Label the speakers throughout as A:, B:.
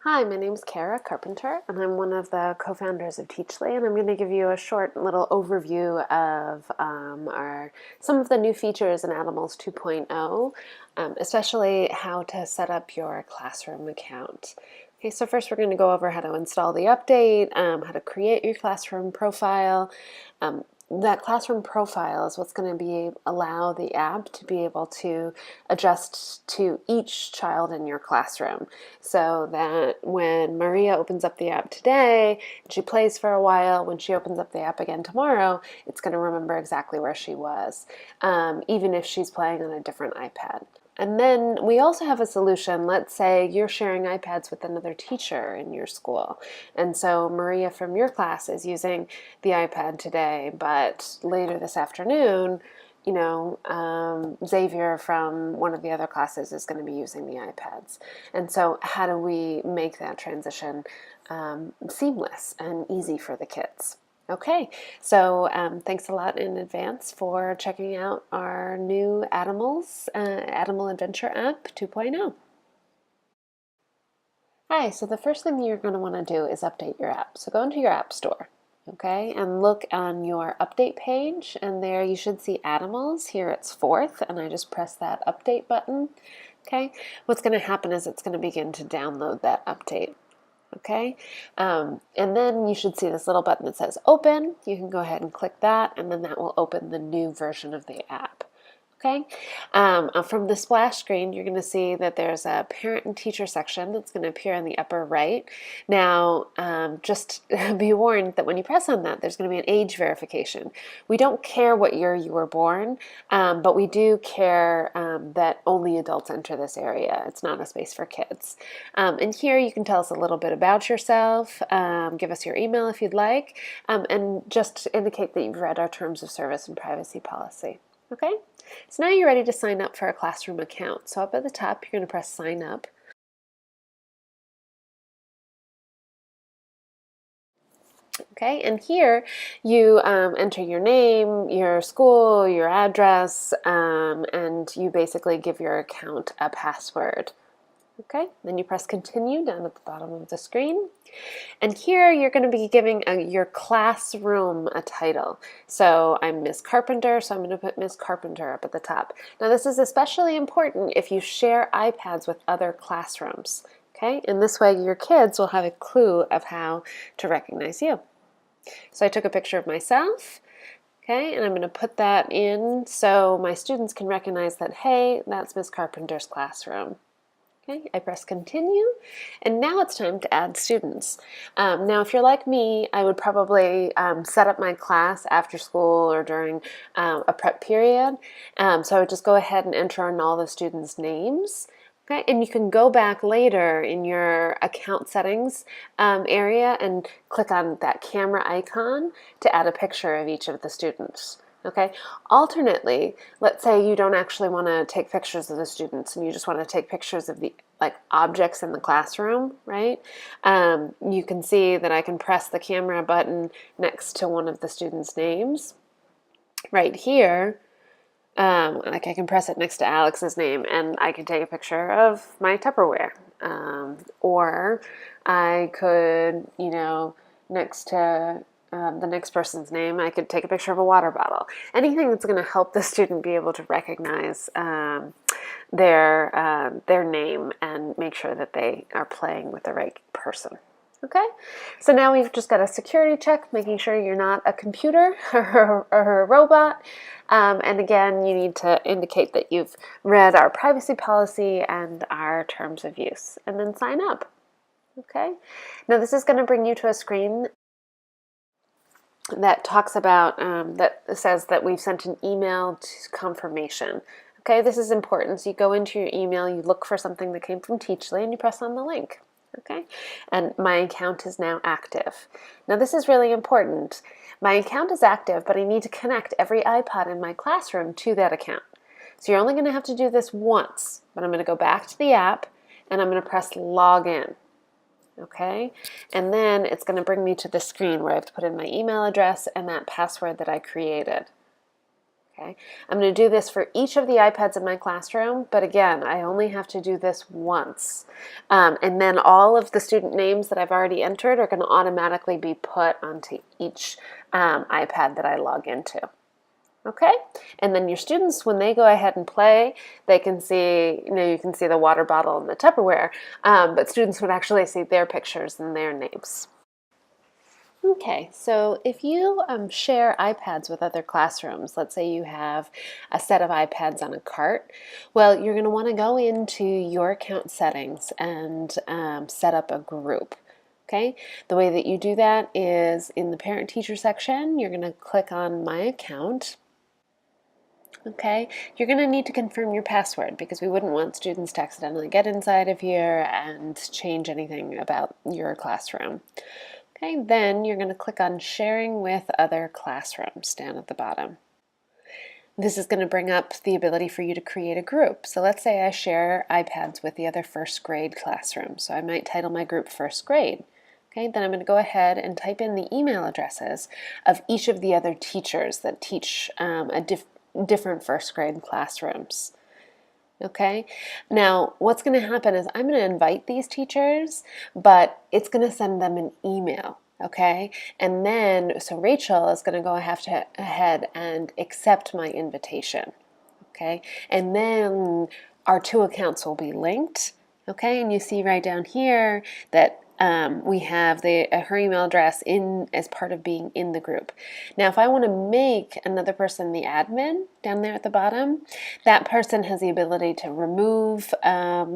A: Hi, my name is Kara Carpenter, and I'm one of the co-founders of Teachley, and I'm going to give you a short little overview of some of the new features in Addimals 2.0, especially how to set up your classroom account. Okay, so first we're going to go over how to install the update, how to create your classroom profile. That classroom profile is what's going to allow the app to be able to adjust to each child in your classroom, so that when Maria opens up the app today and she plays for a while, when she opens up the app again tomorrow, it's going to remember exactly where she was, even if she's playing on a different iPad. And then we also have a solution. Let's say you're sharing iPads with another teacher in your school. And so Maria from your class is using the iPad today, but later this afternoon, Xavier from one of the other classes is going to be using the iPads. And so how do we make that transition seamless and easy for the kids? Okay, so thanks a lot in advance for checking out our new Addimals, Addimal Adventure app 2.0. Hi, so the first thing you're going to want to do is update your app. So go into your app store, okay, and look on your update page, and there you should see Addimals. Here it's 4th, and I just press that update button, okay. What's going to happen is it's going to begin to download that update. Okay, and then you should see this little button that says open. You can go ahead and click that, and then that will open the new version of the app. Okay, from the splash screen, you're going to see that there's a parent and teacher section that's going to appear in the upper right. Now, just be warned that when you press on that, there's going to be an age verification. We don't care what year you were born, but we do care that only adults enter this area. It's not a space for kids. And here you can tell us a little bit about yourself, give us your email if you'd like, and just indicate that you've read our terms of service and privacy policy. Okay? So now you're ready to sign up for a classroom account. So up at the top, you're going to press sign up. Okay, and here you enter your name, your school, your address, and you basically give your account a password. Okay, then you press continue down at the bottom of the screen. And here you're going to be giving your classroom a title. So I'm Miss Carpenter, so I'm going to put Miss Carpenter up at the top. Now this is especially important if you share iPads with other classrooms. Okay, and this way your kids will have a clue of how to recognize you. So I took a picture of myself. Okay, and I'm going to put that in so my students can recognize that, hey, that's Miss Carpenter's classroom. Okay, I press continue, and now it's time to add students. Now, if you're like me, I would probably set up my class after school or during a prep period. So I would just go ahead and enter in all the students' names. Okay, and you can go back later in your account settings area and click on that camera icon to add a picture of each of the students. Okay. Alternately, let's say you don't actually want to take pictures of the students and you just want to take pictures of the objects in the classroom, right? You can see that I can press the camera button next to one of the students' names right here. I can press it next to Alex's name and I can take a picture of my Tupperware. Or I could, next to the next person's name, I could take a picture of a water bottle. Anything that's going to help the student be able to recognize their name and make sure that they are playing with the right person. Okay, so now we've just got a security check, making sure you're not a computer or a robot. And again, you need to indicate that you've read our privacy policy and our terms of use, and then sign up. Okay, now this is going to bring you to a screen that talks about, that says that we've sent an email to confirmation. Okay, this is important. So you go into your email, you look for something that came from Teachley, and you press on the link. Okay, and my account is now active. Now this is really important. My account is active, but I need to connect every iPod in my classroom to that account. So you're only going to have to do this once, but I'm going to go back to the app and I'm going to press login. Okay, and then it's going to bring me to the screen where I have to put in my email address and that password that I created. Okay, I'm going to do this for each of the iPads in my classroom, but again, I only have to do this once. And then all of the student names that I've already entered are going to automatically be put onto each iPad that I log into. Okay, and then your students, when they go ahead and play, they can see, you can see the water bottle and the Tupperware, but students would actually see their pictures and their names. Okay, so if you share iPads with other classrooms, let's say you have a set of iPads on a cart, well, you're going to want to go into your account settings and set up a group. Okay, the way that you do that is in the parent-teacher section, you're going to click on My Account. Okay, you're going to need to confirm your password because we wouldn't want students to accidentally get inside of here and change anything about your classroom. Okay, then you're going to click on Sharing with Other Classrooms down at the bottom. This is going to bring up the ability for you to create a group. So let's say I share iPads with the other first grade classroom. So I might title my group First Grade. Okay, then I'm going to go ahead and type in the email addresses of each of the other teachers that teach different first grade classrooms. Okay, now what's going to happen is I'm going to invite these teachers, but it's going to send them an email. Okay, and then so Rachel is going to go ahead and accept my invitation. Okay, and then our two accounts will be linked. Okay, and you see right down here that we have her email address in as part of being in the group. Now, if I want to make another person the admin down there at the bottom, that person has the ability to remove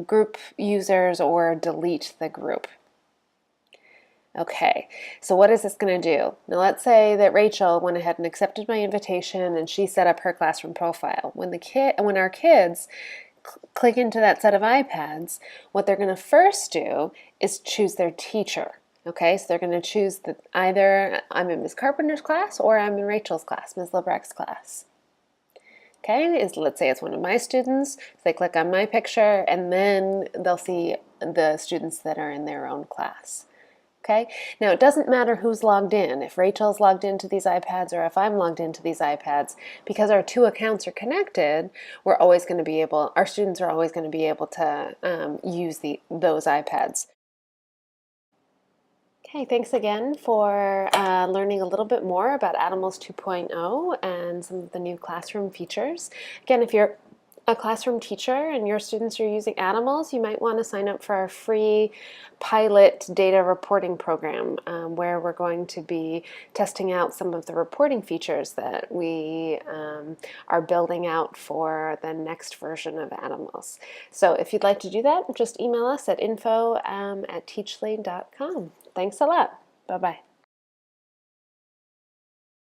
A: group users or delete the group. Okay, so what is this going to do? Now let's say that Rachel went ahead and accepted my invitation and she set up her classroom profile. When our kids click into that set of iPads, what they're going to first do is choose their teacher. Okay, so they're going to choose that either I'm in Ms. Carpenter's class or I'm in Rachel's class, Ms. Lebrecht's class. Okay, let's say it's one of my students. So they click on my picture and then they'll see the students that are in their own class. Okay, now it doesn't matter who's logged in, if Rachel's logged into these iPads or if I'm logged into these iPads, because our two accounts are connected, our students are always going to be able to use those iPads. Okay, thanks again for learning a little bit more about Addimals 2.0 and some of the new classroom features. Again, if you're a classroom teacher and your students are using Addimals, you might want to sign up for our free pilot data reporting program where we're going to be testing out some of the reporting features that we are building out for the next version of Addimals. So if you'd like to do that, just email us at info@teachley.com. Thanks a lot. Bye-bye.